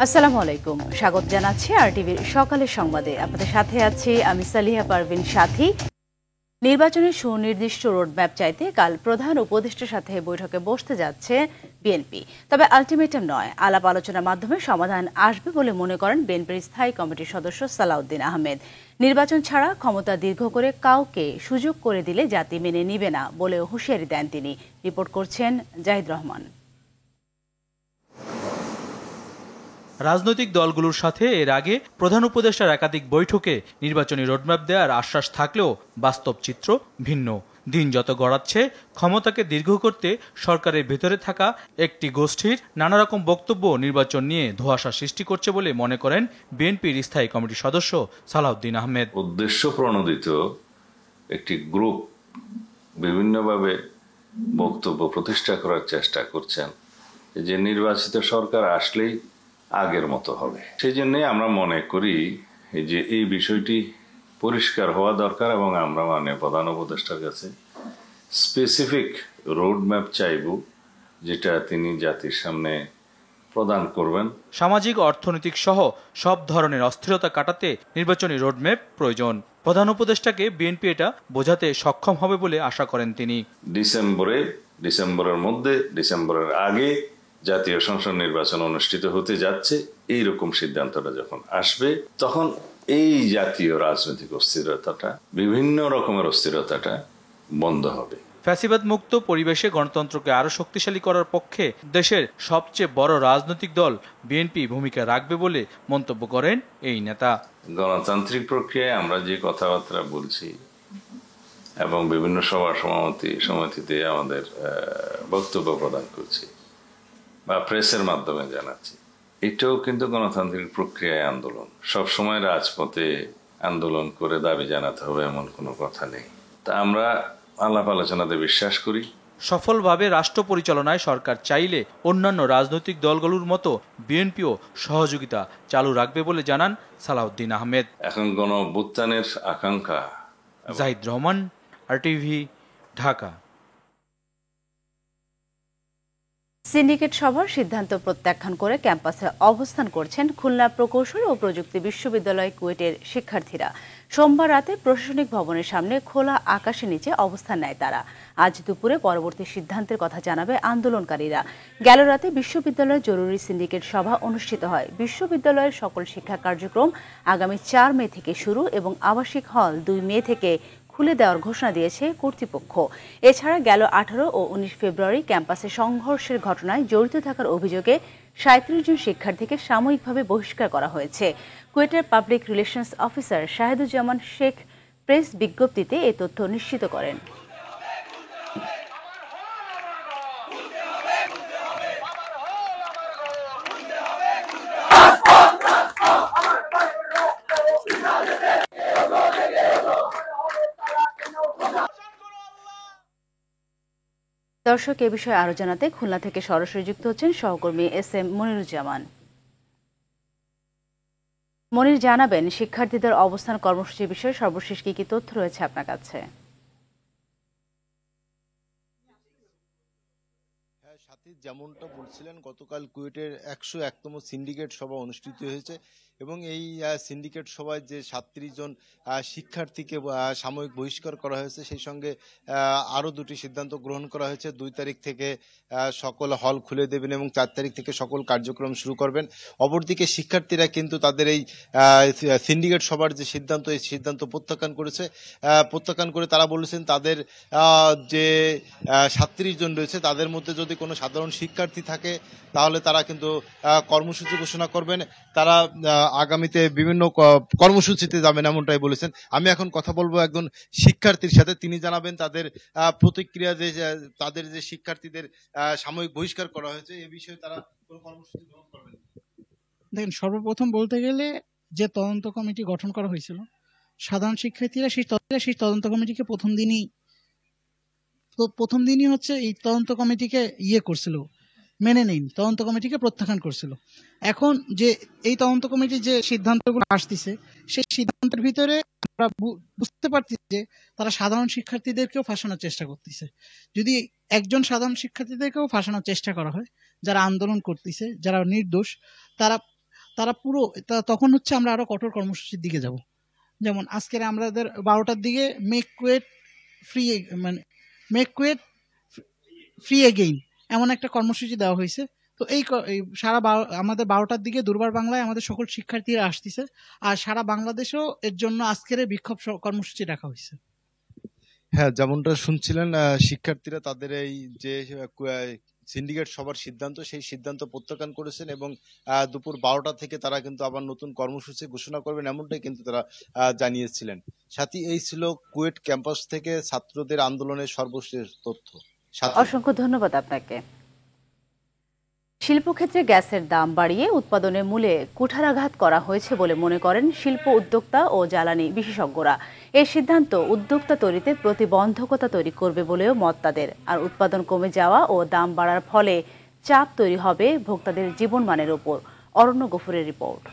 আসসালামু আলাইকুম, স্বাগত জানাচ্ছি আরটিভির সকালের সংবাদে। আপনাদের সাথে আছি আমি সালিহা পারভিন সাথী। নির্বাচনের সুনির্দিষ্ট রোডম্যাপ চাইতে কাল প্রধান উপদেষ্টার সাথে বৈঠকে বসতে যাচ্ছে বিএনপি। তবে আলটিমেটাম নয়, আলাপ আলোচনার মাধ্যমে সমাধান আসবে বলে মনে করেন বিএনপির স্থায়ী কমিটির সদস্য সালাউদ্দিন আহমেদ। নির্বাচন ছাড়া ক্ষমতা দীর্ঘ করে কাউকে সুযোগ করে দিলে জাতি মেনে নিবে না বলেও হুঁশিয়ারি দেন তিনি। রিপোর্ট করছেন জাহিদ রহমান। রাজনৈতিক দলগুলোর সাথে এর আগে প্রধান উপদেষ্টার একাধিক বৈঠকে নির্বাচনী রোডম্যাপ দেওয়ার আশ্বাস থাকলেও বাস্তব চিত্র ভিন্ন। দিন যত গড়াচ্ছে ক্ষমতাকে দীর্ঘ করতে সরকারের ভেতরে থাকা একটি গোষ্ঠীর নানা রকম বক্তব্য নির্বাচন নিয়ে ধোঁয়াশা সৃষ্টি করছে বলে মনে করেন বিএনপির স্থায়ী কমিটির সদস্য সালাউদ্দিন আহমেদ। উদ্দেশ্য প্রণোদিত একটি গ্রুপ বিভিন্নভাবে বক্তব্য প্রতিষ্ঠা করার চেষ্টা করছেন যে নির্বাচিত সরকার আসলেই আগের মতো হবে। সেই জন্যই আমরা মনে করি যে এই বিষয়টি পরিষ্কার হওয়া দরকার এবং আমরা প্রধান উপদেষ্টার কাছে স্পেসিফিক রোড ম্যাপ চাইব, যেটা তিনি জাতির সামনে প্রদান করবেন। সামাজিক অর্থনৈতিক সহ সব ধরনের অস্থিরতা কাটাতে নির্বাচনী রোডম্যাপ প্রয়োজন। প্রধান উপদেষ্টাকে বিএনপি এটা বোঝাতে সক্ষম হবে বলে আশা করেন তিনি। ডিসেম্বরের আগে জাতীয় সংসদ নির্বাচন অনুষ্ঠিত হতে যাচ্ছে, এইরকম সিদ্ধান্তটা যখন আসবে তখন এই জাতীয় রাজনৈতিক অস্থিরতাটা, বিভিন্ন রকমের অস্থিরতাটা বন্ধ হবে। ফ্যাসিবাদ মুক্ত পরিবেশে গণতন্ত্রকে আরো শক্তিশালী করার পক্ষে দেশের সবচেয়ে বড় রাজনৈতিক দল বিএনপি ভূমিকা রাখবে বলে মন্তব্য করেন এই নেতা। গণতান্ত্রিক প্রক্রিয়ায় আমরা যে কথাবার্তা বলছি এবং বিভিন্ন সমিতিতে আমাদের বক্তব্য প্রদান করছি বা প্রেসের মাধ্যমে জানাচ্ছি, এটাও কিন্তু গণতান্ত্রিক প্রক্রিয়ায় আন্দোলন। সবসময় রাজপথে আন্দোলন করে দাবি জানাতে হবে এমন কোনো কথা নেই। তা আমরা আলাপ আলোচনাতে বিশ্বাস করি। সফলভাবে রাষ্ট্র পরিচালনায় সরকার চাইলে অন্যান্য রাজনৈতিক দলগুলোর মতো বিএনপিও সহযোগিতা চালু রাখবে বলে জানান সালাউদ্দিন আহমেদ। এখন গণঅভ্যুত্থানের আকাঙ্ক্ষা। জাহিদ রহমান, আরটিভি, ঢাকা। সিন্ডিকেট সভার সিদ্ধান্ত প্রত্যাখ্যান করে ক্যাম্পাসে অবস্থান করছেন খুলনা প্রকৌশল ও প্রযুক্তি বিশ্ববিদ্যালয় কুয়েটের শিক্ষার্থীরা। সোমবার রাতে প্রশাসনিক ভবনের সামনে খোলা আকাশের নিচে অবস্থান নেয় তারা। আজ দুপুরে পরবর্তী সিদ্ধান্তের কথা জানাবে আন্দোলনকারীরা। গেল রাতে বিশ্ববিদ্যালয়ের জরুরি সিন্ডিকেট সভা অনুষ্ঠিত হয়। বিশ্ববিদ্যালয়ের সকল শিক্ষা কার্যক্রম আগামী 4 মে থেকে শুরু এবং আবাসিক হল 2 মে থেকে খুলে দেওয়ার ঘোষণা দিয়েছে কর্তৃপক্ষ। এছাড়া গেল 18 ও 19 ফেব্রুয়ারি ক্যাম্পাসে সংঘর্ষের ঘটনায় জড়িত থাকার অভিযোগে 37 জন শিক্ষার্থীকে সাময়িকভাবে বহিষ্কার করা হয়েছে। কুয়েটের public relations officer Shaheduzzaman Sheikh press বিজ্ঞপ্তিতে এ তথ্য নিশ্চিত করেন। দর্শক, এ বিষয়ে আরো জানাতে খুলনা থেকে সরাসরি যুক্ত হচ্ছেন সহকর্মী SM মনিরুজ্জামান। মনির, জানাবেন শিক্ষার্থীদের অবস্থান কর্মসূচির বিষয়ে সর্বশেষ কি তথ্য রয়েছে আপনার কাছে? যেমনটা বলছিলেন, গতকাল কুয়েটের 101তম সিন্ডিকেট সভা অনুষ্ঠিত হয়েছে এবং এই সিন্ডিকেট সভায় যে 37 জন শিক্ষার্থীকে সাময়িক বহিষ্কার করা হয়েছে, সেই সঙ্গে আরও 2টি সিদ্ধান্ত গ্রহণ করা হয়েছে। 2 তারিখ থেকে সকল হল খুলে দেবেন এবং 4 তারিখ থেকে সকল কার্যক্রম শুরু করবেন। অপরদিকে শিক্ষার্থীরা কিন্তু তাদের এই সিন্ডিকেট সভার যে সিদ্ধান্ত, এই সিদ্ধান্ত প্রত্যাখ্যান করে তারা বলেছেন তাদের যে 37 জন রয়েছে তাদের মধ্যে যদি কোনো সাধারণ শিক্ষার্থী থাকে তাহলে তারা কিন্তু কর্মসূচি ঘোষণা করবেন। তারা আগামীতে বিভিন্ন কর্মসূচিতে যাবেন, এমনটাই বলেছেন। আমি এখন কথা বলবো একজন শিক্ষার্থীর সাথে, তিনি জানাবেন তাদের প্রতিক্রিয়া, যে তাদের যে শিক্ষার্থীদের সাময়িক বহিষ্কার করা হয়েছে এ বিষয়ে তারা কোনো কর্মসূচি গ্রহণ করবেন। দেখেন, সর্বপ্রথম বলতে গেলে যে তদন্ত কমিটি গঠন করা হয়েছিল, সাধারণ শিক্ষার্থীরা সেই তদন্ত কমিটিকে প্রথম দিনই হচ্ছে এই তদন্ত কমিটিকে করছিল, মেনে নেই, তদন্ত কমিটিকে প্রত্যাখ্যান করছিল। এখন যে এই তদন্ত কমিটির যে সিদ্ধান্তগুলো আসতেছে, সেই সিদ্ধান্তের ভিতরে আমরা বুঝতে পারছি যে তারা সাধারণ শিক্ষার্থীদেরকেও ফাঁসানোর চেষ্টা করতেছে। যদি একজন সাধারণ শিক্ষার্থীদেরকেও ফাঁসানোর চেষ্টা করা হয়, যারা আন্দোলন করতেছে, যারা নির্দোষ, তারা তারা তখন হচ্ছে আমরা আরো কঠোর কর্মসূচির দিকে যাব। যেমন আজকের আমাদের 12টার দিকে মেক কুয়েট ফ্রি এগেইন এমন একটা কর্মসূচি দেওয়া হয়েছে। তো এই আমাদের 12টার দিকে দুর্বার বাংলায় আমাদের সকল শিক্ষার্থীরা আসতেছে, আর সারা বাংলাদেশেও এর জন্য আজকের বিক্ষোভ কর্মসূচি রাখা হয়েছে। হ্যাঁ, যেমনটা শুনছিলেন, শিক্ষার্থীরা তাদের এই যে সিন্ডিকেট সভার সিদ্ধান্ত, সেই সিদ্ধান্ত প্রত্যাখ্যান করেছেন এবং দুপুর 12টা থেকে তারা কিন্তু আবার নতুন কর্মসূচি ঘোষণা করবেন, এমনটাই কিন্তু তারা জানিয়েছিলেন। সাথী, এই ছিল কুয়েট ক্যাম্পাস থেকে ছাত্রদের আন্দোলনের সর্বশেষ তথ্য। অসংখ্য ধন্যবাদ আপনাকে। শিল্পক্ষেত্রে গ্যাসের দাম বাড়িয়ে উৎপাদনের মূলে কুঠারাঘাত করা হয়েছে বলে মনে করেন শিল্প উদ্যোক্তা ও জ্বালানি বিশেষজ্ঞরা। এই সিদ্ধান্ত উদ্যোক্তা তৈরিতে প্রতিবন্ধকতা তৈরি করবে বলেও মত তাদের। আর উৎপাদন কমে যাওয়া ও দাম বাড়ার ফলে চাপ তৈরি হবে ভোক্তাদের জীবনমানের উপর। অরণ্য গফুরের রিপোর্ট।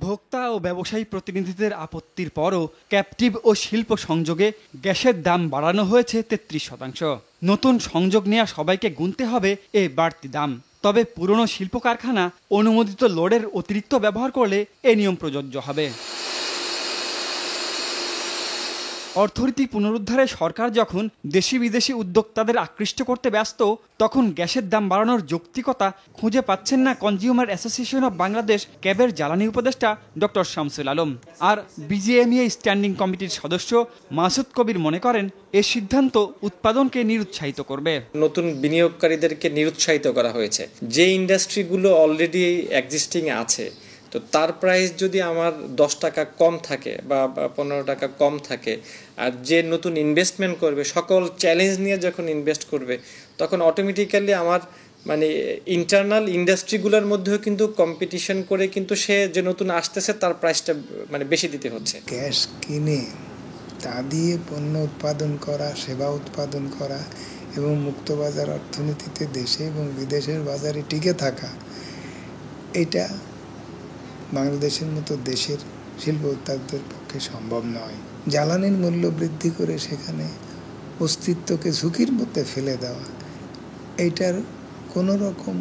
ভোক্তা ও ব্যবসায়ী প্রতিনিধিদের আপত্তির পরও ক্যাপটিভ ও শিল্প সংযোগে গ্যাসের দাম বাড়ানো হয়েছে 33%। নতুন সংযোগ নেওয়া সবাইকে গুনতে হবে এই বাড়তি দাম। তবে পুরনো শিল্প কারখানা অনুমোদিত লোডের অতিরিক্ত ব্যবহার করলে এ নিয়ম প্রযোজ্য হবে। অর্থনীতি পুনরুদ্ধারে সরকার যখন দেশি বিদেশি উদ্যোক্তাদের আকৃষ্ট করতে ব্যস্ত, তখন গ্যাসের দাম বাড়ানোর যৌক্তিকতা খুঁজে পাচ্ছেন না কনজিউমার অ্যাসোসিয়েশন অব বাংলাদেশ ক্যাবের জ্বালানি উপদেষ্টা ডক্টর শামসুল আলম। আর বিজিএমইএ স্ট্যান্ডিং কমিটির সদস্য মাসুদ কবির মনে করেন এ সিদ্ধান্ত উৎপাদনকে নিরুৎসাহিত করবে। নতুন বিনিয়োগকারীদেরকে নিরুৎসাহিত করা হয়েছে। যে ইন্ডাস্ট্রিগুলো অলরেডি এক্সিস্টিং আছে, তো তার প্রাইস যদি আমার 10 টাকা কম থাকে বা 15 টাকা কম থাকে, আর যে নতুন ইনভেস্টমেন্ট করবে সকল চ্যালেঞ্জ নিয়ে যখন ইনভেস্ট করবে, তখন অটোমেটিক্যালি আমার ইন্টারনাল ইন্ডাস্ট্রিগুলোর মধ্যেও কিন্তু কম্পিটিশন করে কিন্তু সে যে নতুন আসতেছে তার প্রাইসটা বেশি দিতে হচ্ছে। গ্যাস কিনে তা দিয়ে পণ্য উৎপাদন করা, সেবা উৎপাদন করা এবং মুক্তবাজার অর্থনীতিতে দেশে এবং বিদেশের বাজারে টিকে থাকা, এটা বাংলাদেশের মতো দেশের শিল্প উদ্যোক্তাদের পক্ষে সম্ভব নয়। জ্বালানির মূল্য বৃদ্ধি করে সেখানে অস্তিত্বকে ঝুঁকির মধ্যে ফেলে দেওয়া, এইটার কোনো রকম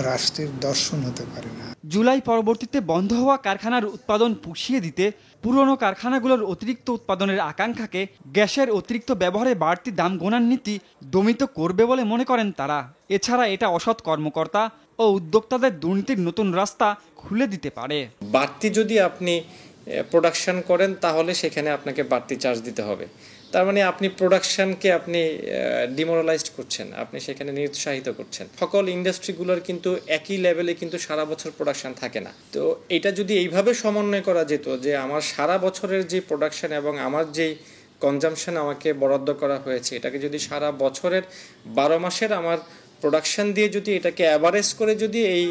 রাষ্ট্রের দর্শন হতে পারে না। জুলাই পরবর্তীতে বন্ধ হওয়া কারখানার উৎপাদন পুষিয়ে দিতে পুরনো কারখানাগুলোর অতিরিক্ত উৎপাদনের আকাঙ্ক্ষাকে গ্যাসের অতিরিক্ত ব্যবহারে বাড়তি দাম গোনার নীতি দমিত করবে বলে মনে করেন তারা। এছাড়া এটা অসৎ কর্মকর্তা ও উদ্যোক্তাদের দুর্নীতির নতুন রাস্তা খুলে দিতে পারে। বাড়তি যদি আপনি প্রোডাকশন করেন তাহলে সেখানে আপনাকে বাড়তি চার্জ দিতে হবে। তার মানে আপনি প্রোডাকশনকে আপনি ডিমোরালাইজড করছেন, আপনি সেখানে নিরুৎসাহিত করছেন। সকল ইন্ডাস্ট্রিগুলোর কিন্তু একই লেভেলে কিন্তু সারা বছর প্রোডাকশন থাকে না। তো এটা যদি এইভাবে সমন্বয় করা যেত যে আমার সারা বছরের যে প্রোডাকশন এবং আমার যেই কনজামশন আমাকে বরাদ্দ করা হয়েছে, এটাকে যদি সারা বছরের 12 মাসের আমার প্রোডাকশন দিয়ে যদি এটাকে অ্যাভারেজ করে যদি এই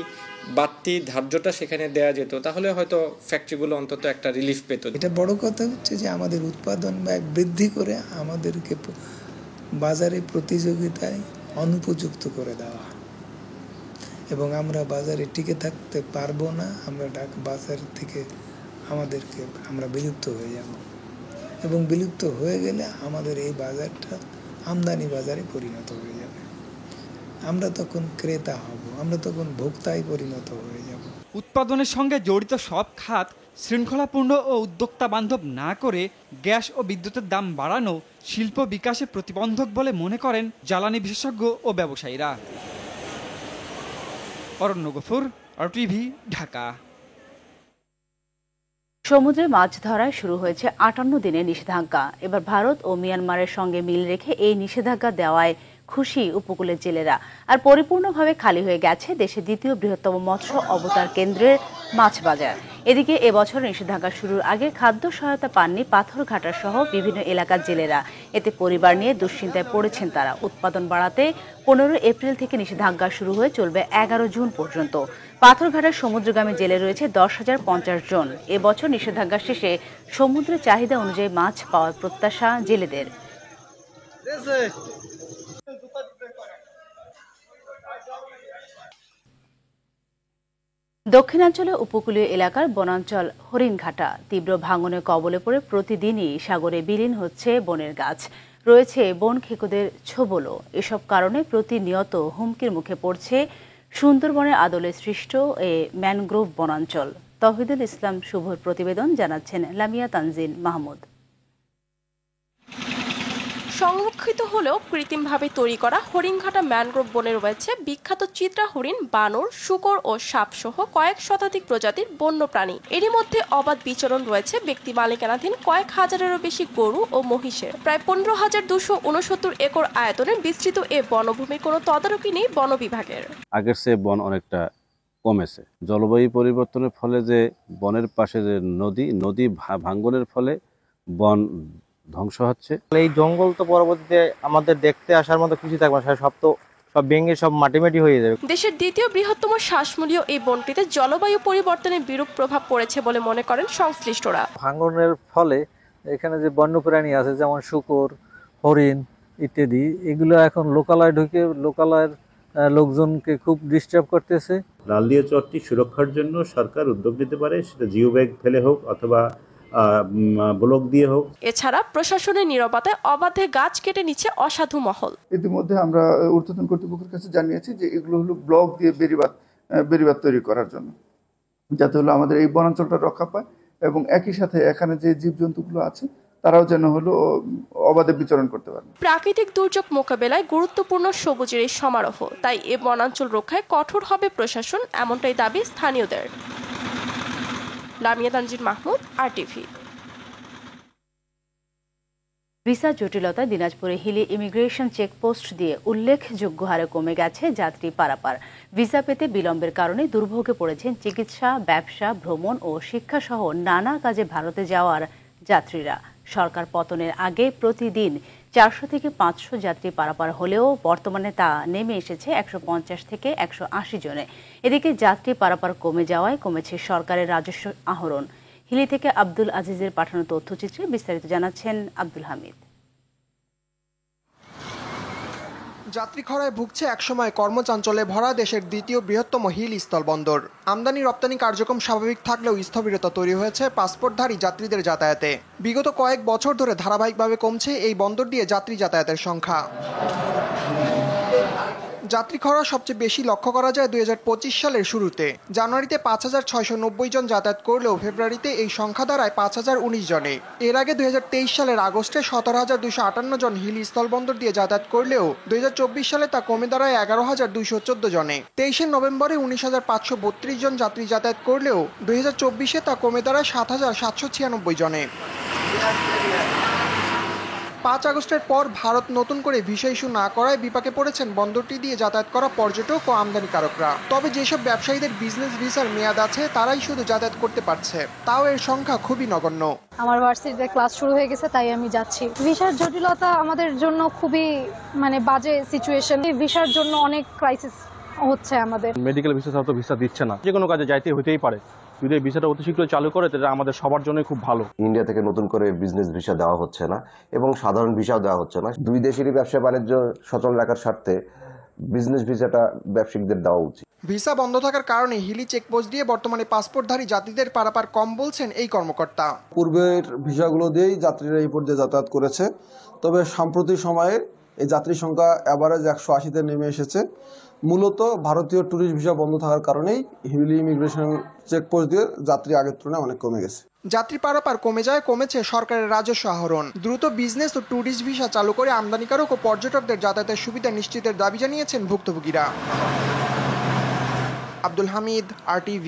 বাড়তি ধার্যটা সেখানে দেওয়া যেত, তাহলে হয়তো ফ্যাক্টরিগুলো অন্তত একটা রিলিফ পেত। এটা বড় কথা হচ্ছে যে আমাদের উৎপাদন ব্যয় বৃদ্ধি করে আমাদেরকে বাজারে প্রতিযোগিতায় অনুপযুক্ত করে দেওয়া, এবং আমরা বাজারে টিকে থাকতে পারবো না। আমরা বাজার থেকে আমরা বিলুপ্ত হয়ে যাব, এবং বিলুপ্ত হয়ে গেলে আমাদের এই বাজারটা আমদানি বাজারে পরিণত হয়ে যাবে। আমরা তখন ক্রেতা হব, আমরা তখন ভোক্তায় পরিণত হয়ে যাব। উৎপাদনের সঙ্গে জড়িত সব খাত শৃঙ্খলাপূর্ণ ও উদ্যোক্তা বান্ধব না করে গ্যাস ও বিদ্যুতের দাম বাড়ানো শিল্প বিকাশে প্রতিবন্ধক বলে মনে করেন জ্বালানি বিশেষজ্ঞ ও ব্যবসায়ীরা। অরণ্য গফুর, RTV, ঢাকা। সমুদ্রে মাছ ধরায় শুরু হয়েছে 58 দিনের নিষেধাজ্ঞা। এবার ভারত ও মিয়ানমারের সঙ্গে মিল রেখে এই নিষেধাজ্ঞা দেওয়ায় খুশি উপকূলের জেলেরা। আর পরিপূর্ণভাবে খালি হয়ে গেছে দেশের দ্বিতীয় বৃহত্তম মৎস্য অবতার কেন্দ্রের মাছ বাজার। এদিকে এবছর নিষেধাজ্ঞা শুরুর আগে খাদ্য সহায়তা পাননি পাথরঘাটা সহ বিভিন্ন এলাকার জেলেরা। এতে পরিবার নিয়ে দুশ্চিন্তায় পড়েছেন তারা। উৎপাদন বাড়াতে 15 এপ্রিল থেকে নিষেধাজ্ঞা শুরু হয়ে চলবে 11 জুন পর্যন্ত। পাথরঘাটার সমুদ্রগামী জেলে রয়েছে 10,050 জন। এবছর নিষেধাজ্ঞা শেষে সমুদ্রের চাহিদা অনুযায়ী মাছ পাওয়ার প্রত্যাশা জেলেদের। দক্ষিণাঞ্চলে উপকূলীয় এলাকার বনাঞ্চল হরিণঘাটা তীব্র ভাঙনের কবলে পড়ে প্রতিদিনই সাগরে বিলীন হচ্ছে বনের গাছ। রয়েছে বন খেকোদের ছোবলও। এসব কারণে প্রতিনিয়ত হুমকির মুখে পড়ছে সুন্দরবনের আদলে সৃষ্ট এ ম্যানগ্রোভ বনাঞ্চল। তৌহিদুল ইসলাম শুভর প্রতিবেদন, জানাচ্ছেন লামিয়া তানজিন মাহমুদ। সংরক্ষিত হলেও কৃত্রিমভাবে তৈরি করা হরিণঘাটা ম্যানগ্রোভ বনে রয়েছে বিখ্যাত চিত্রা হরিণ, বানর, শূকর ও সাপসহ কয়েক শতাধিক প্রজাতির বন্য প্রাণী। এরই মধ্যে অবাধ বিচরণ রয়েছে ব্যক্তি মালিকানাধীন কয়েক হাজারেরও বেশি গরু ও মহিষের। প্রায় 15,269 একর আয়তনের বিস্তৃত এ বনভূমির কোনো তদারকি নেই বন বিভাগের। আগের চেয়ে বন অনেকটা কমেছে। জলবায়ু পরিবর্তনের ফলে যে বনের পাশে যে নদী ভাঙ্গনের ফলে বন ধ্বংস হচ্ছে। এই জঙ্গল তো পরবর্তীতে আমাদের দেখতে আসার মতো কিছু থাকবে না, সব ভেঙে সব মাটি হয়ে যাবে। দেশের দ্বিতীয় বৃহত্তম শ্বাসমূলীয় এই বনটিতে জলবায়ু পরিবর্তনের বিরূপ প্রভাব পড়েছে বলে মনে করেন সংশ্লিষ্টরা। ভাঙনের ফলে এখানে যে বন্যপ্রাণী আছে যেমন শূকর, হরিণ ইত্যাদি, এগুলো এখন লোকালয়ে ঢুকে লোকালয়ের লোকজনকে খুব ডিস্টার্ব করতেছে। নালদিয়া চরটি সুরক্ষার জন্য সরকার উদ্যোগ নিতে পারে, সেটা জিও ব্যাগ ফেলে হোক অথবা ব্লক দিয়ে হোক। এছাড়া প্রশাসনের নীরবতায় অবাধে গাছ কেটে নিচ্ছে অসাধু মহল। ইতিমধ্যে আমরা ঊর্ধ্বতন কর্তৃপক্ষের কাছে জানিয়েছি যে এগুলো হলো ব্লক দিয়ে বেড়িবাঁধ তৈরি করার জন্য, যাতে হলো আমাদের এই বনাঞ্চলটা রক্ষা পায় এবং একই সাথে এখানে যে জীবজন্তুগুলো আছে তারাও যেন হলো অবাধে বিচরণ করতে পারে। প্রাকৃতিক দুর্যোগ মোকাবেলায় গুরুত্বপূর্ণ সবুজের এই সমারোহ, তাই এ বনাঞ্চল রক্ষায় কঠোর হবে প্রশাসন, এমনটাই দাবি স্থানীয়দের। লামিয়া তানজিন মাহমুদ, RTV। ভিসা জটিলতায় দিনাজপুরে হিলি ইমিগ্রেশন চেকপোস্ট দিয়ে উল্লেখযোগ্য হারে কমে গেছে যাত্রী পারাপার। ভিসা পেতে বিলম্বের কারণে দুর্ভোগে পড়েছেন চিকিৎসা, ব্যবসা, ভ্রমণ ও শিক্ষাসহ নানা কাজে ভারতে যাওয়ার যাত্রীরা। সরকার পতনের আগে প্রতিদিন 400 থেকে 500 যাত্রী পারাপার হলেও বর্তমানে তা নেমে এসেছে 150 থেকে 180 জনে। এদিকে যাত্রী পারাপার কমে যাওয়ায় কমেছে সরকারের রাজস্ব আহরণ। হিলি থেকে আব্দুল আজিজের পাঠানো তথ্যচিত্রে বিস্তারিত জানাচ্ছেন আব্দুল হামিদ। যাত্রী খরায় ভুগছে একসময় কর্মচাঞ্চল্যে ভরা দেশের দ্বিতীয় বৃহত্তম হিল স্থলবন্দর। আমদানি রপ্তানি কার্যক্রম স্বাভাবিক থাকলেও স্থবিরতা তৈরি হয়েছে পাসপোর্টধারী যাত্রীদের যাতায়াতে। বিগত কয়েক বছর ধরে ধারাবাহিকভাবে কমছে এই বন্দর দিয়ে যাত্রী যাতায়াতের সংখ্যা। যাত্রী খরা সবচেয়ে বেশি লক্ষ্য করা যায় 2025 সালের শুরুতে। জানুয়ারিতে 5,690 জন যাতায়াত করলেও ফেব্রুয়ারিতে এই সংখ্যা দাঁড়ায় 5,019 জনে। এর আগে 2023 সালের আগস্টে 17,258 জন হিলি স্থলবন্দর দিয়ে যাতায়াত করলেও 2024 সালে তা কমে দাঁড়ায় 11,214 জনে। 23 নভেম্বরে 19,532 জন যাত্রী যাতায়াত করলেও 2024-এ তা কমে দাঁড়ায় 7,796 জনে। 5 আগস্টের পর ভারত নতুন করে ভিসা ইস্যু না করায় বিপাকে পড়েছেন বন্দরটি দিয়ে যাতায়াত করা পর্যটক ও আমদানিকারকরা। তবে যেসব ব্যবসায়ীদের বিজনেস ভিসার মেয়াদ আছে তারাই শুধু যাতায়াত করতে পারছে, তাও এর সংখ্যা খুবই নগণ্য। আমার ভার্সিটিতে ক্লাস শুরু হয়ে গেছে, তাই আমি যাচ্ছি। ভিসার জটিলতা আমাদের জন্য খুবই বাজে সিচুয়েশন। ভিসার জন্য অনেক ক্রাইসিস হচ্ছে আমাদের। মেডিকেল ভিসা ছাড়া তো ভিসা দিচ্ছে না, যে কোনো কাজে যাইতে হতেই পারে। যদি এই ভিসাটা অতি শীঘ্র চালু করে তাহলে আমাদের সবার জন্য খুব ভালো। ইন্ডিয়া থেকে নতুন করে বিজনেস ভিসা দেওয়া হচ্ছে না এবং সাধারণ ভিসাও দেওয়া হচ্ছে না। দুই দেশেরই ব্যবসা বাণিজ্য সচল রাখার স্বার্থে বিজনেস ভিসাটা ব্যবসায়িকদের দেওয়া উচিত। ভিসা বন্ধ থাকার কারণে হিলি চেকপোস্ট দিয়ে বর্তমানে পাসপোর্টধারী যাত্রীদের পারাপার কম বলছেন এই কর্মকর্তা। পূর্বের ভিসাগুলো দিয়েই যাত্রীরা এই পর্যায়ে যাতায়াত করেছে, তবে সাম্প্রতিক সময়ে এই যাত্রী সংখ্যা অ্যাভারেজ 180-তে নেমে এসেছে। মূলত ভারতীয় ট্যুরিস্ট ভিসা বন্ধ থাকার কারণেই হিলি ইমিগ্রেশন চেকপোস্ট দিয়ে যাত্রী আগের তুলনায় অনেক কমে গেছে। যাত্রী পারাপার কমেছে সরকারের রাজস্ব আহরণ। দ্রুত বিজনেস ও ট্যুরিস্ট ভিসা চালু করে আমদানিকারক ও পর্যটকদের যাতায়াতের সুবিধা নিশ্চিতের দাবি জানিয়েছেন ভুক্তভোগীরা। আব্দুল হামিদ, RTV।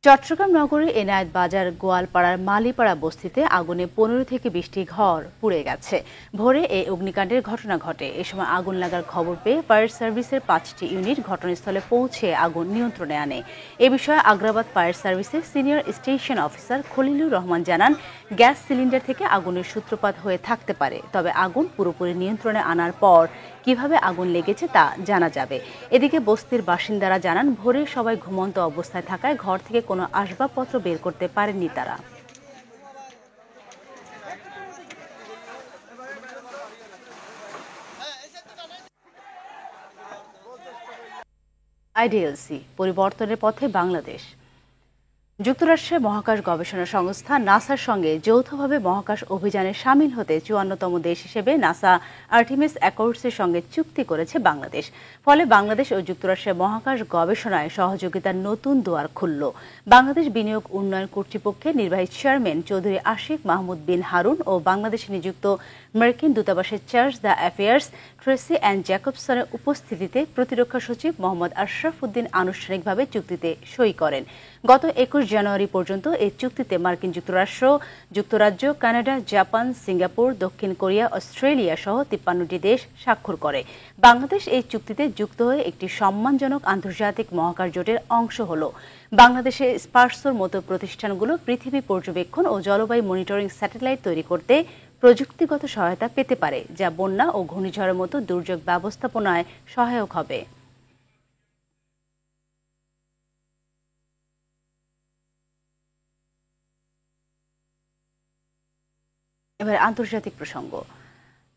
চট্টগ্রাম নগরীর এনায়েত বাজার গোয়ালপাড়ার মালিপাড়া বস্তিতে আগুনে 15 থেকে 20টি ঘর পুড়ে গেছে। ভোরে এই অগ্নিকাণ্ডের ঘটনা ঘটে। এ সময় আগুন লাগার খবর পেয়ে ফায়ার সার্ভিসের 5টি ইউনিট ঘটনাস্থলে পৌঁছে আগুন নিয়ন্ত্রণে আনে। এ বিষয়ে আগ্রাবাদ ফায়ার সার্ভিসের senior station officer Khalilur Rahman জানান, গ্যাস সিলিন্ডার থেকে আগুনের সূত্রপাত হয়ে থাকতে পারে, তবে আগুন পুরোপুরি নিয়ন্ত্রণে আনার পর কিভাবে আগুন লেগেছে তা জানা যাবে। এদিকে বস্তির বাসিন্দারা জানান, ভোরে সবাই ঘুমন্ত অবস্থায় থাকায় ঘর থেকে কোনো আসবাবপত্র বের করতে পারেননি তারা। IDLC পরিবর্তনের পথে বাংলাদেশ। যুক্তরাষ্ট্রে মহাকাশ গবেষণা সংস্থা নাসার সঙ্গে যৌথভাবে মহাকাশ অভিযানে সামিল হতে ৫৪তম দেশ হিসেবে নাসা আর্টিমিস অ্যাকর্ডসের সঙ্গে চুক্তি করেছে বাংলাদেশ। ফলে বাংলাদেশ ও যুক্তরাষ্ট্রের মহাকাশ গবেষণায় সহযোগিতার নতুন দুয়ার খুলল। বাংলাদেশ বিনিয়োগ উন্নয়ন কর্তৃপক্ষের নির্বাহী চেয়ারম্যান চৌধুরী আশিক মাহমুদ বিন হারুন ও বাংলাদেশে নিযুক্ত মার্কিন দূতাবাসের charge d' affaires Tracy Ann জ্যাকবসনের উপস্থিতিতে প্রতিরক্ষা সচিব মোহাম্মদ আশরাফ উদ্দিন আনুষ্ঠানিকভাবে চুক্তিতে সই করেন। গত ২১ জানুয়ারি পর্যন্ত এই চুক্তিতে মার্কিন যুক্তরাষ্ট্র, যুক্তরাজ্য, কানাডা, জাপান, সিঙ্গাপুর, দক্ষিণ কোরিয়া, অস্ট্রেলিয়া সহ ৫৩টি দেশ স্বাক্ষর করে। বাংলাদেশ এই চুক্তিতে যুক্ত হয়ে একটি সম্মানজনক আন্তর্জাতিক মহাকাশ জোটের অংশ হল। বাংলাদেশে স্পার্সোর মতো প্রতিষ্ঠানগুলো পৃথিবী পর্যবেক্ষণ ও জলবায়ু মনিটরিং স্যাটেলাইট তৈরি করতে প্রযুক্তিগত সহায়তা পেতে পারে, যা বন্যা ও ঘূর্ণিঝড়ের মতো দুর্যোগ ব্যবস্থাপনায় সহায়ক হবে। এবার আন্তর্জাতিক প্রসঙ্গ।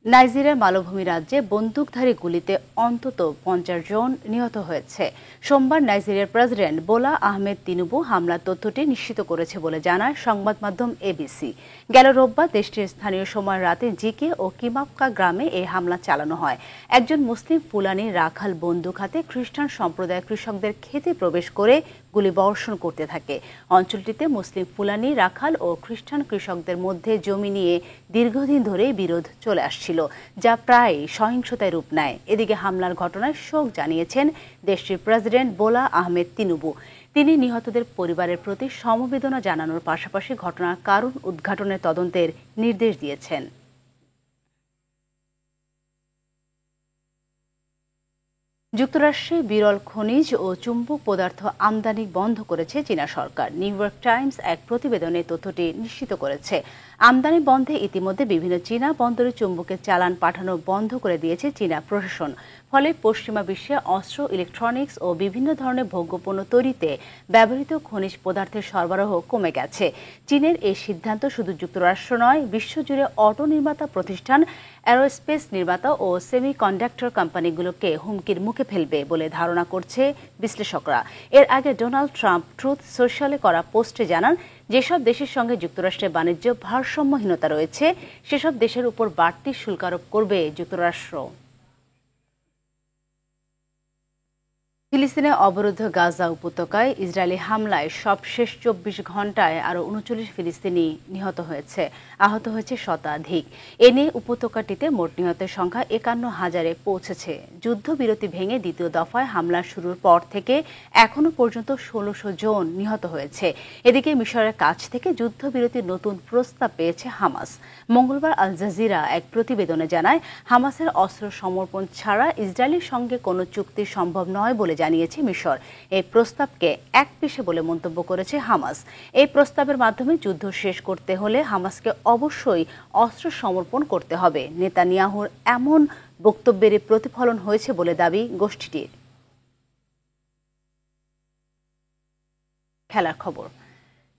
নাইজেরিয়ার মালভূমি রাজ্যে বন্দুকধারী গুলিতে অন্তত ৫০ জন নিহত হয়েছে। সোমবার নাইজেরিয়ার প্রেসিডেন্ট বোলা আহমেদ তিনুবু হামলার তথ্যটি নিশ্চিত করেছে বলে জানায় সংবাদ মাধ্যম এবিসি। গেল রোববার দেশটির স্থানীয় সময় রাতে জিকে ও কিমাপকা গ্রামে এই হামলা চালানো হয়। একজন মুসলিম ফুলানি রাখাল বন্দুক হাতে খ্রিস্টান সম্প্রদায়ের কৃষকদের খেতে প্রবেশ করে গুলি বর্ষণ করতে থাকে। অঞ্চলটিতে মুসলিম ফুলানি রাখাল ও খ্রিস্টান কৃষকদের মধ্যে জমি নিয়ে দীর্ঘদিন ধরে বিরোধ চলে আসছিল, যা প্রায় সহিংসতায় রূপ নেয়। এদিকে হামলার ঘটনায় শোক জানিয়েছেন দেশটির প্রেসিডেন্ট বোলা আহমেদ তিনুবু। তিনি নিহতদের পরিবারের প্রতি সমবেদনা জানানোর পাশাপাশি ঘটনার কারণ উদ্ঘাটনের তদন্তের নির্দেশ দিয়েছেন। যুক্তরাষ্ট্রে বিরল খনিজ ও চুম্বক পদার্থ আমদানি বন্ধ করেছে চীনা সরকার। নিউ ইয়র্ক টাইমস এক প্রতিবেদনে তথ্যটি নিশ্চিত করেছে। আমদানি বন্ধে ইতিমধ্যে বিভিন্ন চীনা বন্দরে চুম্বকের চালান পাঠানো বন্ধ করে দিয়েছে চীনা প্রশাসন। ফলে পশ্চিমা বিশ্বে অস্ত্র, ইলেকট্রনিক্স ও বিভিন্ন ধরনের ভোগ্যপণ্য তৈরিতে ব্যবহৃত খনিজ পদার্থের সরবরাহ কমে গেছে। চীনের এই সিদ্ধান্ত শুধু যুক্তরাষ্ট্র নয়, বিশ্বজুড়ে অটো নির্মাতা প্রতিষ্ঠান, অ্যারোস্পেস নির্মাতা ও সেমিকন্ডাক্টর কোম্পানিগুলোকে হুমকির মুখে ফেলবে বলে ধারণা করছে বিশ্লেষকরা। এর আগে ডোনাল্ড ট্রাম্প ট্রুথ সোশ্যালে করা পোস্টে জানান, যেসব দেশের সঙ্গে যুক্তরাষ্ট্রের বাণিজ্য ভারসাম্যহীনতা রয়েছে সেসব দেশের উপর বাড়তি শুল্ক আরোপ করবে যুক্তরাষ্ট্র। ফিলিস্তিনে অবরুদ্ধ গাজা উপত্যকায় ইসরায়েলি হামলায় সবশেষ ২৪ ঘণ্টায় আরও ৩৯ ফিলিস্তিনি নিহত হয়েছে, আহত হয়েছে শতাধিক। এ নিয়ে উপত্যকাটিতে মোট নিহতের সংখ্যা ৫১,০০০-এ পৌঁছেছে। যুদ্ধবিরতি ভেঙে দ্বিতীয় দফায় হামলা শুরুর পর থেকে এখনও পর্যন্ত ১৬০০ জন নিহত হয়েছে। এদিকে মিশরের কাছ থেকে যুদ্ধবিরতির নতুন প্রস্তাব পেয়েছে হামাস। মঙ্গলবার আল জাজিরা এক প্রতিবেদনে জানায়, হামাসের অস্ত্র সমর্পণ ছাড়া ইসরায়েলের সঙ্গে কোনো চুক্তি সম্ভব নয় বলে জানিয়েছে মিশর। এই প্রস্তাবকে একপেশে বলে মন্তব্য করেছে হামাস। এই প্রস্তাবের মাধ্যমে যুদ্ধ শেষ করতে হলে হামাসকে অবশ্যই অস্ত্র সমর্পণ করতে হবে। নেতানিয়াহুর এমন বক্তব্যের প্রতিফলন হয়েছে বলে দাবি গোষ্ঠীটির। খেলার খবর।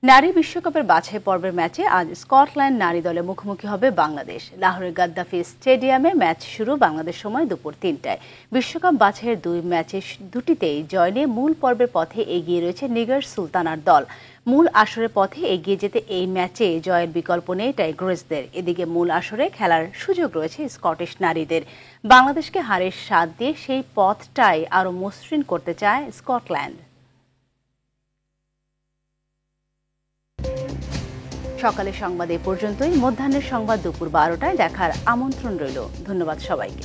নারী বিশ্বকাপের বাছাই পর্বের ম্যাচে আজ স্কটল্যান্ড নারী দলে মুখোমুখি হবে বাংলাদেশ। লাহোরের গাদ্দাফি স্টেডিয়ামে ম্যাচ শুরু বাংলাদেশ সময় দুপুর ৩টায়। বিশ্বকাপ বাছাইয়ের দুই ম্যাচে দুটিতেই জয় নিয়ে মূল পর্বের পথে এগিয়ে রয়েছে নিগার সুলতানার দল। মূল আসরের পথে এগিয়ে যেতে এই ম্যাচে জয়ের বিকল্প নেই টাইগ্রেসদের। এদিকে মূল আসরে খেলার সুযোগ রয়েছে স্কটিশ নারীদের। বাংলাদেশকে হারের স্বাদ দিয়ে সেই পথটাই আরও মসৃণ করতে চায় স্কটল্যান্ড। সকালের সংবাদ এ পর্যন্তই। মধ্যাহ্নের সংবাদ দুপুর ১২টায় দেখার আমন্ত্রণ রইল। ধন্যবাদ সবাইকে।